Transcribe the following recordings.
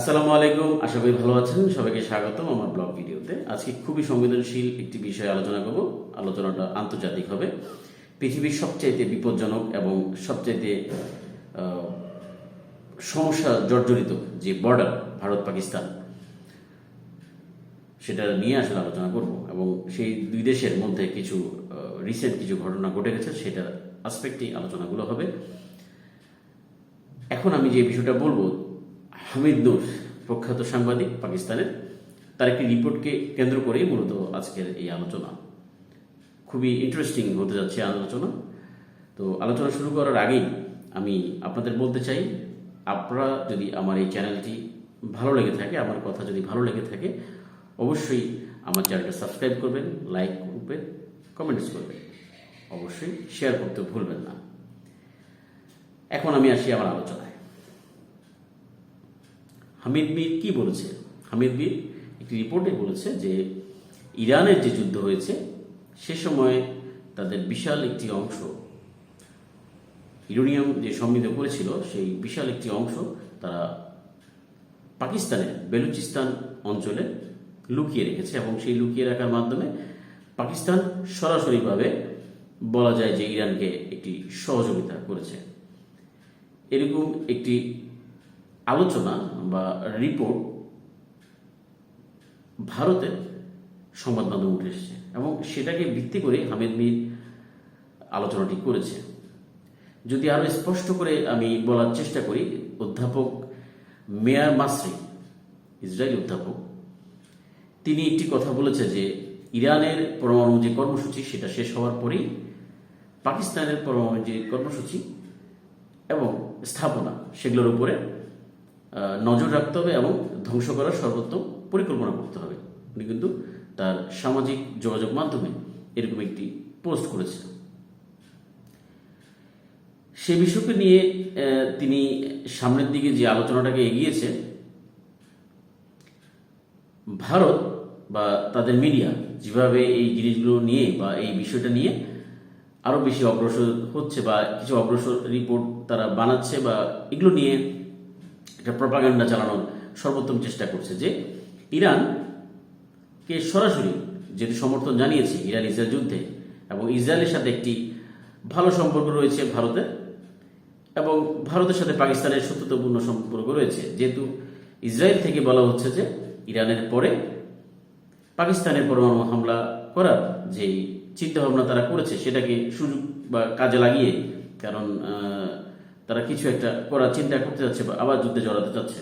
আসসালামু আলাইকুম, আশা করি ভালো আছেন। সবাইকে স্বাগতম আমার ব্লগ ভিডিওতে। আজকে খুবই সংবেদনশীল একটি বিষয়ে আলোচনা করব। আলোচনাটা আন্তর্জাতিক হবে। পৃথিবীর সবচাইতে বিপজ্জনক এবং সবচাইতে আহ, সমস্যা জর্জরিত যে বর্ডার ভারত পাকিস্তান, সেটা নিয়ে আসলে আলোচনা করব এবং সেই দুই দেশের মধ্যে কিছু রিসেন্ট কিছু ঘটনা ঘটে গেছে, সেটার আসপেক্টেই আলোচনাগুলো হবে। এখন আমি যে বিষয়টা বলবো, হামিদ নূর, প্রখ্যাত সাংবাদিক পাকিস্তানের, তার একটি রিপোর্টকে কেন্দ্র করেই মূলত আজকের এই আলোচনা। খুবই ইন্টারেস্টিং হতে যাচ্ছে আলোচনা। তো আলোচনা শুরু করার আগেই আমি আপনাদের বলতে চাই, আপনারা যদি আমার এই চ্যানেলটি ভালো লেগে থাকে, আমার কথা যদি ভালো লেগে থাকে, অবশ্যই আমার চ্যানেলটা সাবস্ক্রাইব করবেন, লাইক করবেন, কমেন্টস করবেন, অবশ্যই শেয়ার করতে ভুলবেন না। এখন আমি আসি আমার আলোচনায়। হামিদ মীর কি বলেছে? হামিদ মীর একটি রিপোর্টে বলেছে যে ইরানের যে যুদ্ধ হয়েছে সে সময় তাদের বিশাল একটি অংশ, ইউরেনিয়াম যে সমৃদ্ধ করেছিল সেই বিশাল একটি অংশ তারা পাকিস্তানের বেলুচিস্তান অঞ্চলে লুকিয়ে রেখেছে এবং সেই লুকিয়ে রাখার মাধ্যমে পাকিস্তান সরাসরিভাবে বলা যায় যে ইরানকে একটি সহযোগিতা করেছে। এরকম একটি আলোচনা বা রিপোর্ট ভারতের সংবাদ মাধ্যমে উঠে এসেছে এবং সেটাকে ভিত্তি করে হামিদ মীর আলোচনাটি করেছে। যদি আরো স্পষ্ট করে আমি বলার চেষ্টা করি, অধ্যাপক মেয়ার মাসরি, ইসরায়েলি অধ্যাপক, তিনি একটি কথা বলেছে যে ইরানের পরমাণু যে কর্মসূচি সেটা শেষ হওয়ার পরেই পাকিস্তানের পরমাণু যে কর্মসূচি এবং স্থাপনা সেগুলোর উপরে নজর রাখতে হবে এবং ধ্বংস করার সর্বোত্তম পরিকল্পনা করতে হবে। উনি কিন্তু তার সামাজিক যোগাযোগ মাধ্যমে এরকম একটি পোস্ট করেছে। সে বিষয়কে নিয়ে তিনি সামনের দিকে যে আলোচনাটাকে এগিয়েছে, ভারত বা তাদের মিডিয়া যেভাবে এই জিনিসগুলো নিয়ে বা এই বিষয়টা নিয়ে আরো বেশি অগ্রসর হচ্ছে বা কিছু অগ্রসর রিপোর্ট তারা বানাচ্ছে বা এগুলো নিয়ে একটা প্রপাগান্ডা চালানোর সর্বোত্তম চেষ্টা করছে যে ইরানকে সরাসরি যেটি সমর্থন জানিয়েছে ইরান ইসরায়েল যুদ্ধে এবং ইসরায়েলের সাথে একটি ভালো সম্পর্ক রয়েছে ভারতের এবং ভারতের সাথে পাকিস্তানের শত্রুতাপূর্ণ সম্পর্ক রয়েছে, যেহেতু ইসরায়েল থেকে বলা হচ্ছে যে ইরানের পরে পাকিস্তানের পরমাণু হামলা করার যে চিন্তা ভাবনা তারা করেছে সেটাকে সুযোগ বা কাজে লাগিয়ে, কারণ তারা কিছু একটা করার চিন্তা করতে যাচ্ছে বা আবার যুদ্ধে জড়াতে যাচ্ছে।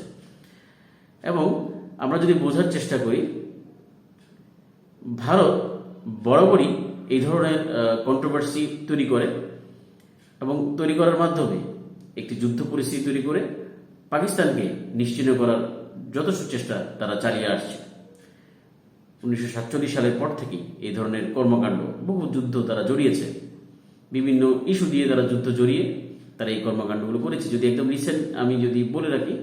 এবং আমরা যদি বোঝার চেষ্টা করি, ভারত বরাবরই এই ধরনের কন্ট্রোভার্সি তৈরি করে এবং তৈরি করার মাধ্যমে একটি যুদ্ধ পরিস্থিতি তৈরি করে পাকিস্তানকে নিশ্চিহ্ন করার যথেষ্ট চেষ্টা তারা চালিয়ে আসছে। 1947 সালের পর থেকেই এই ধরনের কর্মকাণ্ড, বহু যুদ্ধ তারা জড়িয়েছে, বিভিন্ন ইস্যু দিয়ে তারা যুদ্ধ জড়িয়ে তারা এই কর্মকাণ্ডগুলো করেছে। যদি একদম রিসেন্ট আমি যদি বলে রাখি,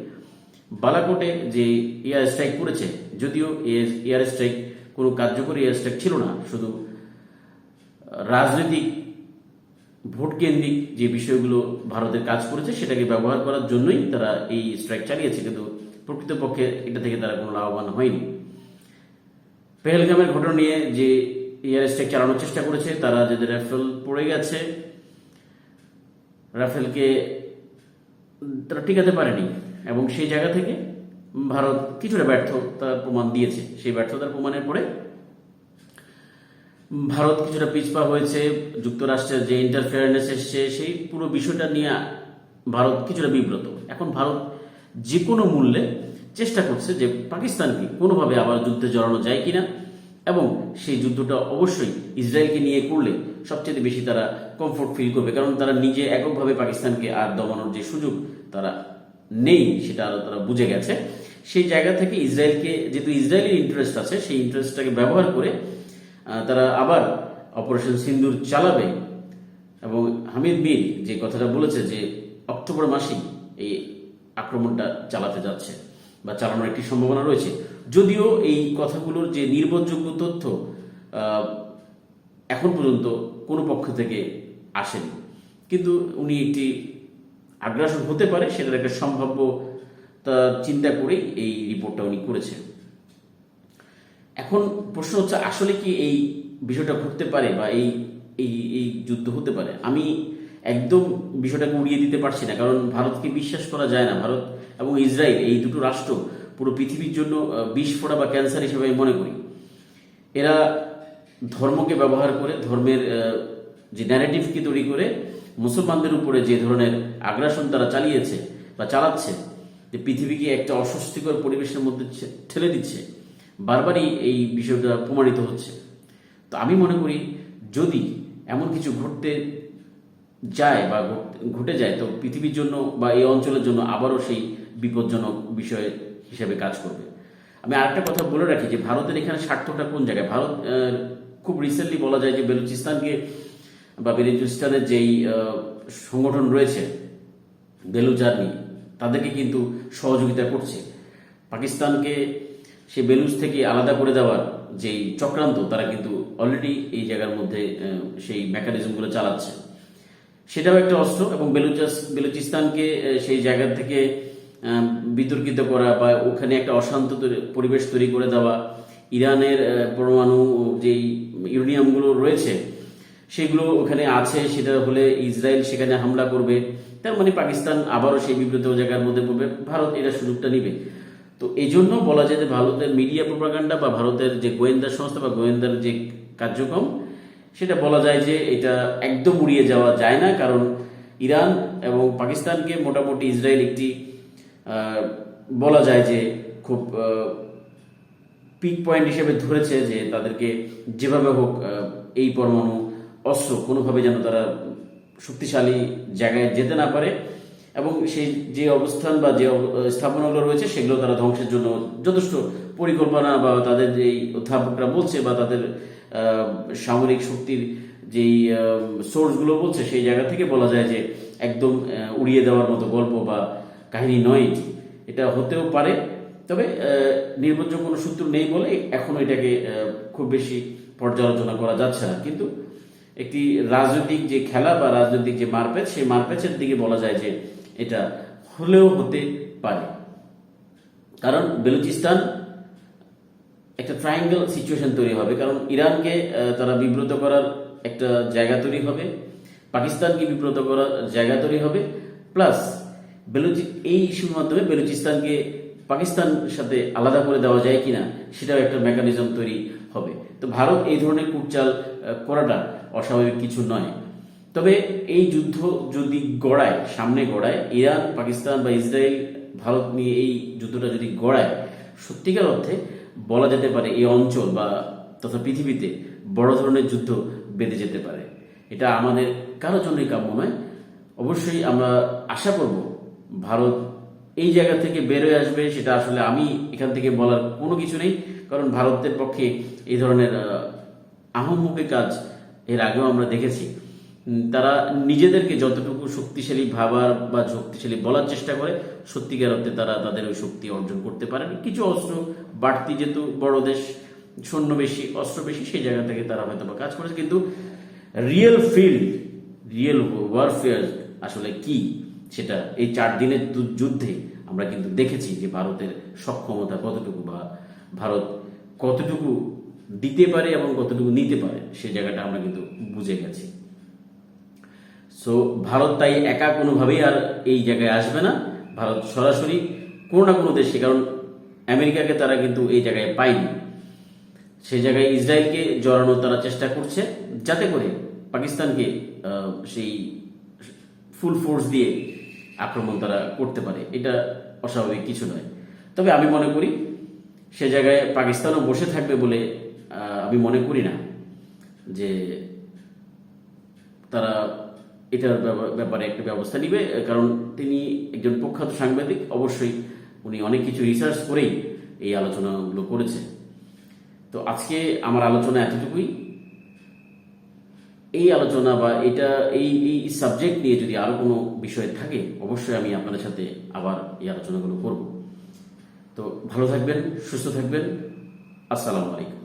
বালাকোটে যে এয়ার স্ট্রাইক করেছে, যদিও এয়ার স্ট্রাইক কোনো কার্যকরী এয়ার স্ট্রাইক ছিল না, শুধু রাজনৈতিক ভোট কেন্দ্রিক যে বিষয়গুলো ভারতের কাজ করেছে সেটাকে ব্যবহার করার জন্যই তারা এই স্ট্রাইক চালিয়েছে, কিন্তু প্রকৃতপক্ষে এটা থেকে তারা কোনো লাভবান হয়নি। পেহেলগামের ঘটনা নিয়ে যে এয়ার স্ট্রাইক চালানোর চেষ্টা করেছে, তারা যাদের রাফেল পড়ে গেছে, রাফেলকে তারা টিকাতে পারেনি এবং সেই জায়গা থেকে ভারত কিছুটা ব্যর্থতার প্রমাণ দিয়েছে। সেই ব্যর্থতার প্রমাণের পরে ভারত কিছুটা পিছপা হয়েছে, যুক্তরাষ্ট্রের যে ইন্টারফেয়ারেন্স এসছে সেই পুরো বিষয়টা নিয়ে ভারত কিছুটা বিব্রত। এখন ভারত যে কোনো মূল্যে চেষ্টা করছে যে পাকিস্তানকে কোনোভাবে আবার যুদ্ধে জড়ানো যায় কিনা, এবং সেই যুদ্ধটা অবশ্যই ইসরায়েলকে নিয়ে করলে সবচেয়ে বেশি তারা কমফোর্ট ফিল করবে, কারণ তারা নিজে এককভাবে পাকিস্তানকে আর দমানোর যে সুযোগ তারা নেই সেটা আরো তারা বুঝে গেছে। সেই জায়গা থেকে ইসরায়েলকে, যেহেতু ইসরায়েলের ইন্টারেস্ট আছে, সেই ইন্টারেস্টটাকে ব্যবহার করে তারা আবার অপারেশন সিন্দুর চালাবে। এবং হামিদ মীর যে কথাটা বলেছে যে অক্টোবর মাসেই এই আক্রমণটা চালাতে যাচ্ছে বা চালানোর একটি সম্ভাবনা রয়েছে, যদিও এই কথাগুলোর যে নির্ভরযোগ্য তথ্য এখন পর্যন্ত কোনো পক্ষ থেকে আসেনি, কিন্তু উনি একটি আগ্রাসন হতে পারে সেটার একটা সম্ভাব্য তার চিন্তা করেই এই রিপোর্টটা উনি করেছেন। এখন প্রশ্ন হচ্ছে আসলে কি এই বিষয়টা ঘটতে পারে বা এই এই এই যুদ্ধ হতে পারে? আমি একদম বিষয়টাকে উড়িয়ে দিতে পারছি না, কারণ ভারতকে বিশ্বাস করা যায় না। ভারত এবং ইসরায়েল এই দুটো রাষ্ট্র পুরো পৃথিবীর জন্য বিস্ফোরা বা ক্যান্সার হিসেবে আমি মনে করি। এরা ধর্মকে ব্যবহার করে, ধর্মের যে ন্যারেটিভকে তৈরি করে মুসলমানদের উপরে যে ধরনের আগ্রাসন তারা চালিয়েছে বা চালাচ্ছে, যে পৃথিবীকে একটা অস্বস্তিকর পরিবেশের মধ্যে ঠেলে দিচ্ছে, বারবারই এই বিষয়টা প্রমাণিত হচ্ছে। তো আমি মনে করি যদি এমন কিছু ঘটতে যায় বা ঘটে যায়, তো পৃথিবীর জন্য বা এই অঞ্চলের জন্য আবারও সেই বিপজ্জনক বিষয় হিসেবে কাজ করবে। আমি আরেকটা কথা বলে রাখি যে ভারতের এখানে স্বার্থটা কোন জায়গায়। ভারত খুব রিসেন্টলি বলা যায় যে বেলুচিস্তানকে বা বেলুচিস্তানের যেই সংগঠন রয়েছে বেলুচ আর্মি, তাদেরকে কিন্তু সহযোগিতা করছে। পাকিস্তানকে সে বেলুচ থেকে আলাদা করে দেওয়ার যেই চক্রান্ত, তারা কিন্তু অলরেডি এই জায়গার মধ্যে সেই মেকানিজমগুলো চালাচ্ছে। সেটাও একটা অস্ত্র। এবং বেলুচিস্তানকে সেই জায়গা থেকে বিতর্কিত করা বা ওখানে একটা অশান্ত পরিবেশ তৈরি করে দেওয়া, ইরানের পরমাণু যেই ইউরেনিয়ামগুলো রয়েছে সেগুলো ওখানে আছে, সেটা হলে ইসরায়েল সেখানে হামলা করবে, তার মানে পাকিস্তান আবারও সেই বিব্রত জায়গার মধ্যে পড়বে, ভারত এটা সুযোগটা নিবে। তো এই জন্য বলা যায় যে ভারতের মিডিয়া প্রোপাগান্ডা বা ভারতের যে গোয়েন্দা সংস্থা বা গোয়েন্দার যে কার্যক্রম, সেটা বলা যায় যে এটা একদম উড়িয়ে যাওয়া যায় না। কারণ ইরান এবং পাকিস্তানকে মোটামুটি ইসরায়েল একটি বলা যায় যে খুব পিক পয়েন্ট হিসেবে ধরেছে, যে তাদেরকে যেভাবে হোক এই পরমাণু অস্ত্র কোনোভাবে যেন তারা শক্তিশালী জায়গায় যেতে না পারে, এবং সেই যে অবস্থান বা যে স্থাপনাগুলো রয়েছে সেগুলো তারা ধ্বংসের জন্য যথেষ্ট পরিকল্পনা, বা তাদের যেই অধ্যাপকরা বলছে বা তাদের সামরিক শক্তির যেই সোর্সগুলো বলছে, সেই জায়গা থেকে বলা যায় যে একদম উড়িয়ে দেওয়ার মতো গল্প বা কাহিনী নয়। এটা হতেও পারে, তবে নির্ভরযোগ্য কোনো সূত্র নেই বলে এখনো এটাকে খুব বেশি পর্যালোচনা করা যাচ্ছে না। কিন্তু একটি রাজনৈতিক যে খেলা বা রাজনৈতিক যে মারপ্যাচ, সেই মারপ্যাচের দিকে বলা যায় যে এটা হলেও হতে পারে। কারণ বেলুচিস্তান একটা ট্রায়াঙ্গেল সিচুয়েশন তৈরি হবে, কারণ ইরানকে তারা বিব্রত করার একটা জায়গা তৈরি হবে, পাকিস্তানকে বিব্রত করার জায়গা তৈরি হবে, প্লাস এই ইস্যুর মাধ্যমে বেলুচিস্তানকে পাকিস্তানের সাথে আলাদা করে দেওয়া যায় কিনা সেটাও একটা মেকানিজম তৈরি হবে। তো ভারত এই ধরনের কুটচাল করাটা অস্বাভাবিক কিছু নয়। তবে এই যুদ্ধ যদি সামনে গড়ায়, ইরান, পাকিস্তান বা ইসরায়েল ভারত নিয়ে এই যুদ্ধটা যদি গড়ায়, সত্যিকার অর্থে বলা যেতে পারে এই অঞ্চল বা তথা পৃথিবীতে বড় ধরনের যুদ্ধ বেঁধে যেতে পারে। এটা আমাদের কারোর জন্যই কাম্য নয়। অবশ্যই আমরা আশা করব ভারত এই জায়গা থেকে বেরোয় আসবে। সেটা আসলে আমি এখান থেকে বলার কোনো কিছু নেই, কারণ ভারতের পক্ষে এই ধরনের আহাম্মকি কাজ এর আগেও আমরা দেখেছি। তারা নিজেদেরকে যতটুকু শক্তিশালী ভাবার বা শক্তিশালী বলার চেষ্টা করে, সত্যিকার অর্থে তারা তাদের ওই শক্তি অর্জন করতে পারেন। কিছু অস্ত্র বাড়তি, যেহেতু বড় দেশ, সৈন্য বেশি, অস্ত্র বেশি, সেই জায়গা থেকে তারা হয়তো বা কাজ করেছে। কিন্তু রিয়েল ওয়ারফেয়ার আসলে কি, সেটা এই 4 দিনের যুদ্ধে আমরা কিন্তু দেখেছি যে ভারতের সক্ষমতা কতটুকু বা ভারত কতটুকু দিতে পারে এবং কতটুকু নিতে পারে, সেই জায়গাটা আমরা কিন্তু বুঝে গেছি। সো ভারত তাই একা কোনোভাবেই আর এই জায়গায় আসবে না। ভারত সরাসরি কোনো না কোনো দেশে, কারণ আমেরিকাকে তারা কিন্তু এই জায়গায় পায়নি, সেই জায়গায় ইসরায়েলকে জড়ানোর তারা চেষ্টা করছে, যাতে করে পাকিস্তানকে সেই ফুল ফোর্স দিয়ে আক্রমণ তারা করতে পারে। এটা অস্বাভাবিক কিছু নয়। তবে আমি মনে করি সে জায়গায় পাকিস্তানও বসে থাকবে বলে আমি মনে করি না, যে তারা এটার ব্যাপারে একটা ব্যবস্থা নিবে। কারণ তিনি একজন প্রখ্যাত সাংবাদিক, অবশ্যই উনি অনেক কিছু রিসার্চ করেই এই আলোচনাগুলো করেছে। তো আজকে আমার আলোচনা এতটুকুই। এই আলোচনা বা এই সাবজেক্ট নিয়ে যদি আরো কোনো বিষয় থাকে, অবশ্যই আমি আপনাদের সাথে আবার এই আলোচনাগুলো করব। তো ভালো থাকবেন, সুস্থ থাকবেন। আসসালামু আলাইকুম।